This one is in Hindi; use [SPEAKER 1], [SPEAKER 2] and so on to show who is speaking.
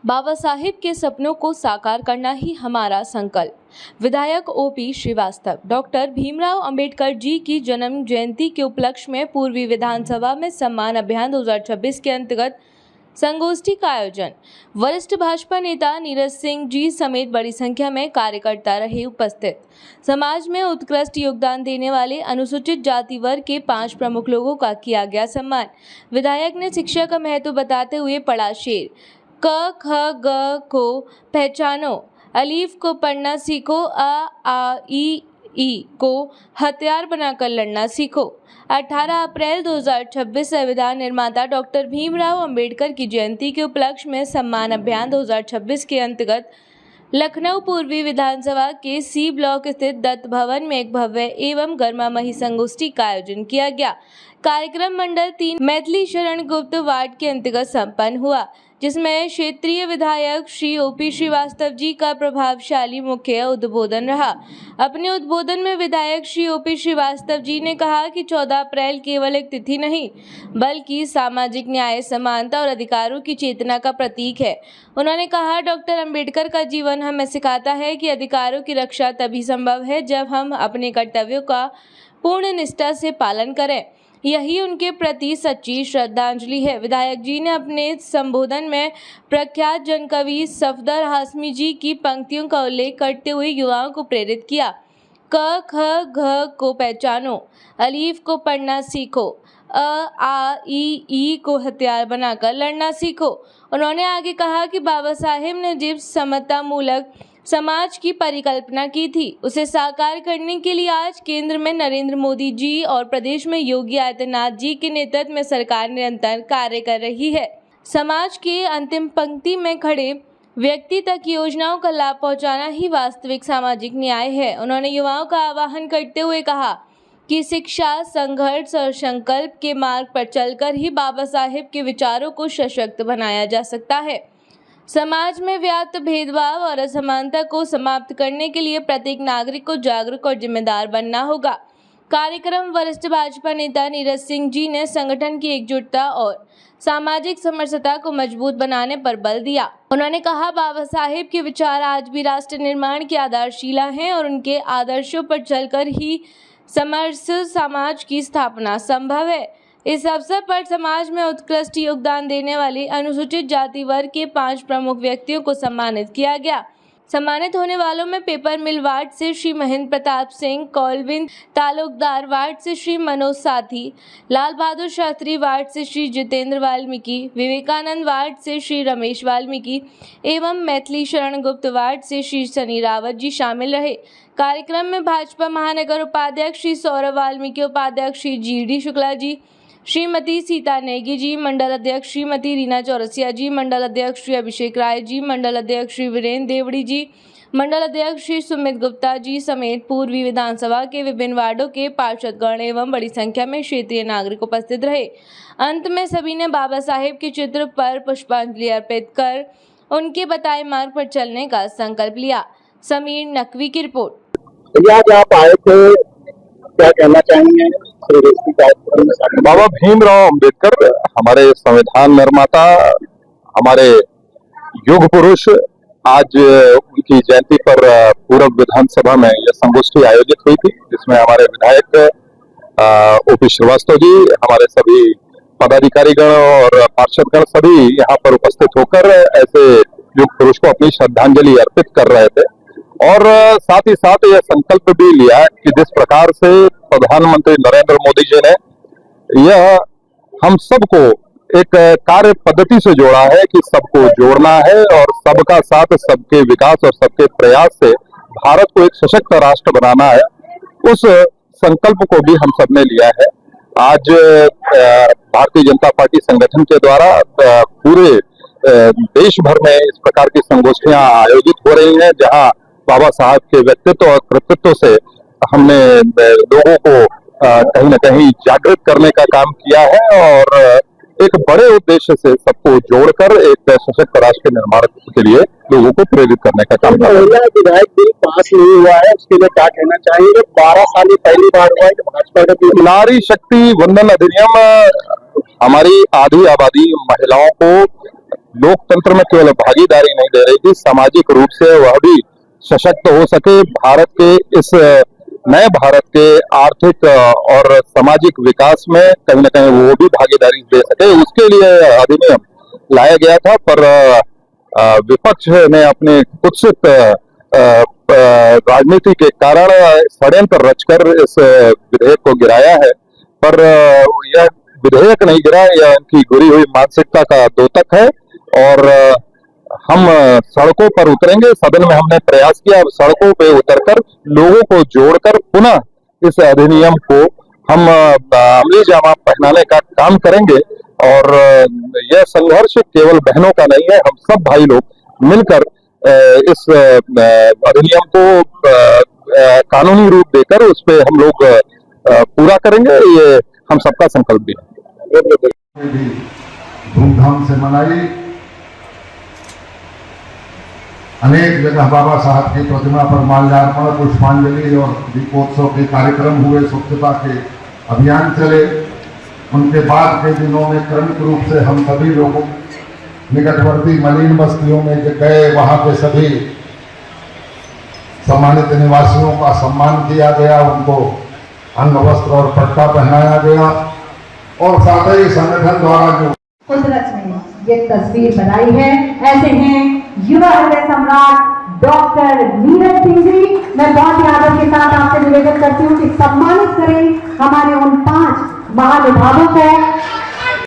[SPEAKER 1] बाबा साहिब के सपनों को साकार करना ही हमारा संकल्प। विधायक ओपी श्रीवास्तव। डॉक्टर भीमराव अंबेडकर जी की जन्म जयंती के उपलक्ष्य में पूर्वी विधानसभा में सम्मान अभियान 2026 के अंतर्गत संगोष्ठी का आयोजन। वरिष्ठ भाजपा नेता नीरज सिंह जी समेत बड़ी संख्या में कार्यकर्ता रहे उपस्थित। समाज में उत्कृष्ट योगदान देने वाले अनुसूचित जाति वर्ग के 5 प्रमुख लोगों का किया गया सम्मान। विधायक ने शिक्षा का महत्व बताते हुए पढ़ा शेर, क ख ग को पहचानो, अलीफ को पढ़ना सीखो, आ ई को हथियार बनाकर लड़ना सीखो। 18 अप्रैल 2026 संविधान निर्माता डॉक्टर भीमराव अंबेडकर की जयंती के उपलक्ष्य में सम्मान अभियान 2026 के अंतर्गत लखनऊ पूर्वी विधानसभा के सी ब्लॉक स्थित दत्त भवन में एक भव्य एवं गर्मामयी संगोष्ठी का आयोजन किया गया। कार्यक्रम मंडल 3 मैथिली शरण गुप्त वार्ड के अंतर्गत संपन्न हुआ, जिसमें क्षेत्रीय विधायक श्री ओपी श्रीवास्तव जी का प्रभावशाली मुख्य उद्बोधन रहा। अपने उद्बोधन में विधायक श्री ओपी श्रीवास्तव जी ने कहा कि 14 अप्रैल केवल एक तिथि नहीं, बल्कि सामाजिक न्याय, समानता और अधिकारों की चेतना का प्रतीक है। उन्होंने कहा, डॉक्टर अंबेडकर का जीवन हमें सिखाता है कि अधिकारों की रक्षा तभी संभव है जब हम अपने कर्तव्यों का पूर्ण निष्ठा से पालन करें। यही उनके प्रति सच्ची श्रद्धांजलि है। विधायक जी ने अपने संबोधन में प्रख्यात जनकवि सफदर हाशमी जी की पंक्तियों का उल्लेख करते हुए युवाओं को प्रेरित किया। क ख घ को पहचानो, अलीफ को पढ़ना सीखो, आ ई को हथियार बनाकर लड़ना सीखो। उन्होंने आगे कहा कि बाबा साहेब ने जिस समता मूलक समाज की परिकल्पना की थी, उसे साकार करने के लिए आज केंद्र में नरेंद्र मोदी जी और प्रदेश में योगी आदित्यनाथ जी के नेतृत्व में सरकार निरंतर कार्य कर रही है। समाज के अंतिम पंक्ति में खड़े व्यक्ति तक योजनाओं का लाभ पहुंचाना ही वास्तविक सामाजिक न्याय है। उन्होंने युवाओं का आह्वान करते हुए कहा कि शिक्षा, संघर्ष और संकल्प के मार्ग पर चलकर ही बाबा साहेब के विचारों को सशक्त बनाया जा सकता है। समाज में व्याप्त भेदभाव और असमानता को समाप्त करने के लिए प्रत्येक नागरिक को जागरूक और जिम्मेदार बनना होगा। कार्यक्रम वरिष्ठ भाजपा नेता नीरज सिंह जी ने संगठन की एकजुटता और सामाजिक समरसता को मजबूत बनाने पर बल दिया। उन्होंने कहा, बाबा साहेब के विचार आज भी राष्ट्र निर्माण की आधारशिला हैं और उनके आदर्शों पर चलकर ही समरस समाज की स्थापना संभव है। इस अवसर पर समाज में उत्कृष्ट योगदान देने वाले अनुसूचित जाति वर्ग के 5 प्रमुख व्यक्तियों को सम्मानित किया गया। सम्मानित होने वालों में पेपर मिल वार्ड से श्री महेंद्र प्रताप सिंह, कौलविन तालुकदार वार्ड से श्री मनोज साथी, लाल बहादुर शास्त्री वार्ड से श्री जितेंद्र वाल्मीकि, विवेकानंद वार्ड से श्री रमेश वाल्मीकि एवं मैथिली शरण गुप्त वार्ड से श्री सनी रावत जी शामिल रहे। कार्यक्रम में भाजपा महानगर उपाध्यक्ष श्री सौरभ वाल्मीकि, उपाध्यक्ष श्री GD शुक्ला जी, श्रीमती सीता नेगी जी, मंडल अध्यक्ष श्रीमती रीना चौरसिया जी, मंडल अध्यक्ष श्री अभिषेक राय जी, मंडल अध्यक्ष श्री वीरेंद्र देवड़ी जी, मंडल अध्यक्ष श्री सुमित गुप्ता जी समेत पूर्वी विधानसभा के विभिन्न वार्डों के पार्षदगण एवं बड़ी संख्या में क्षेत्रीय नागरिक उपस्थित रहे। अंत में सभी ने बाबा साहेब के चित्र पर पुष्पांजलि अर्पित कर उनके बताए मार्ग पर चलने का संकल्प लिया। समीर नकवी की रिपोर्ट।
[SPEAKER 2] आज आप आए थे, क्या कहना चाहेंगे?
[SPEAKER 3] बाबा भीमराव अंबेडकर हमारे संविधान निर्माता, हमारे युग पुरुष, आज उनकी जयंती पर पूर्व विधानसभा में यह संगोष्ठी आयोजित हुई थी, जिसमें हमारे विधायक ओपी श्रीवास्तव जी, हमारे सभी पदाधिकारीगण और पार्षदगण सभी यहाँ पर उपस्थित होकर ऐसे युग पुरुष को अपनी श्रद्धांजलि अर्पित कर रहे थे और साथ ही साथ यह संकल्प भी लिया कि जिस प्रकार से प्रधानमंत्री नरेंद्र मोदी जी ने यह हम सबको एक कार्य पद्धति से जोड़ा है कि सबको जोड़ना है और सबका साथ, सबके विकास और सबके प्रयास से भारत को एक सशक्त राष्ट्र बनाना है, उस संकल्प को भी हम सबने लिया है। आज भारतीय जनता पार्टी संगठन के द्वारा पूरे देश भर में इस प्रकार की संगोष्ठियां आयोजित हो रही हैं, जहां बाबा साहब के व्यक्तित्व और कृतित्व से हमने लोगों को कहीं न कहीं जागृत करने का काम किया है और एक बड़े उद्देश्य से सबको जोड़कर एक सशक्त राष्ट्र के निर्माण के लिए लोगों को प्रेरित करने का काम किया है।
[SPEAKER 2] विधायक बिल पास नहीं हुआ है, उसके लिए क्या कहना चाहिए? 12 साल पहली बार हुआ है कि भाजपा का
[SPEAKER 3] नारी शक्ति वंदन अधिनियम हमारी आधी आबादी महिलाओं को लोकतंत्र में केवल भागीदारी नहीं दे रही थी, सामाजिक रूप से वह भी सशक्त हो सके, भारत के इस नए भारत के आर्थिक और सामाजिक विकास में कहीं ना कहीं वो भी भागीदारी दे सके, उसके लिए अधिनियम लाया गया था। पर विपक्ष ने अपने कुत्सित राजनीति के कारण षड्यंत्र रचकर इस विधेयक को गिराया है। पर यह विधेयक नहीं गिरा, यह उनकी गिरी हुई मानसिकता का द्योतक है और हम सड़कों पर उतरेंगे। सदन में हमने प्रयास किया, अब सड़कों पे उतरकर लोगों को जोड़कर पुनः इस अधिनियम को हम अमली जामा पहनाने का काम करेंगे। और यह संघर्ष केवल बहनों का नहीं है, हम सब भाई लोग मिलकर इस अधिनियम को कानूनी रूप देकर उस पे हम लोग पूरा करेंगे, ये हम सबका संकल्प भी है।
[SPEAKER 4] धूमधाम से मनाई, अनेक जगह बाबा साहब की प्रतिमा पर माल्यार्पण, पुष्पांजलि और दीपोत्सव के कार्यक्रम हुए, स्वच्छता के अभियान चले। उनके बाद के दिनों में क्रमिक रूप से हम सभी लोगों निकटवर्ती मलिन बस्तियों में जो गए, वहां के सभी सम्मानित निवासियों का सम्मान किया गया, उनको अंग वस्त्र और पट्टा पहनाया गया और साथ ही संगठन द्वारा जो
[SPEAKER 5] कुदरत ने ये तस्वीर बनाई है। ऐसे हैं युवा हृदय सम्राट डॉक्टर नीरज सिंह जी। मैं बहुत ही आदर के साथ आपसे निवेदन करती हूँ कि सम्मानित करें हमारे उन 5 महानुभावों को